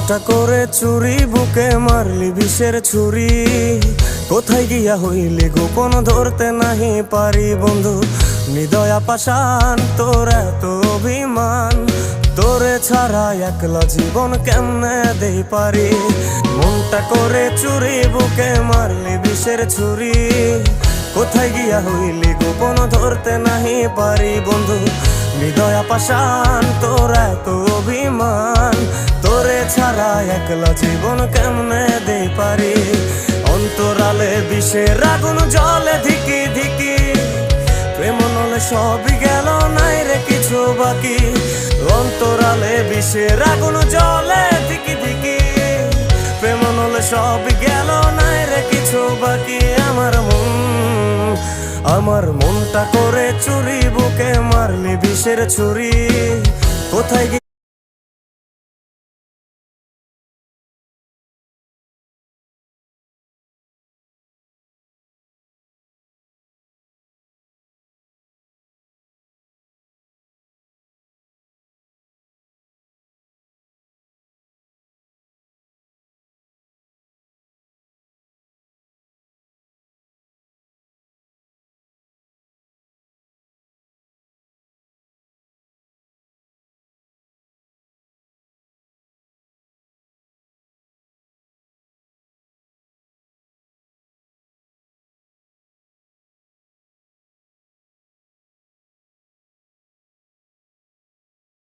মনটা করে চুরি, বুকে মারলি বিষের ছুরি। কোথায় গিয়া হইলি গোপন, ধরতে নাহি পারি বন্ধু। হৃদয়া পাষাণ, তোর এত অভিমান, তোরে ছাড়া একলা জীবন কেমনে দেই পারি। মনটা করে চুরি, বুকে মারলি বিষের ছুরি। কোথায় গিয়া হইলি গোপন, ধরতে নাহি পারি বন্ধু। হৃদয়া পাষাণ, তোর এত অভিমান, তোরে ছাড়া একলা জীবন কেমনে দেই পারি। অন্তরালে বিষের আগুন জ্বলে ধিকি ধিকি, প্রেম নলে সবই গেল, নাই রে কিছু বাকি। অন্তরালে বিষের আগুন জ্বলে ধিকি ধিকি, প্রেম নলে সবই গেল, নাই রে কিছু বাকি। আমার মনটা করে চুরি, বুকে মারলি বিষের ছুরি। কোথায়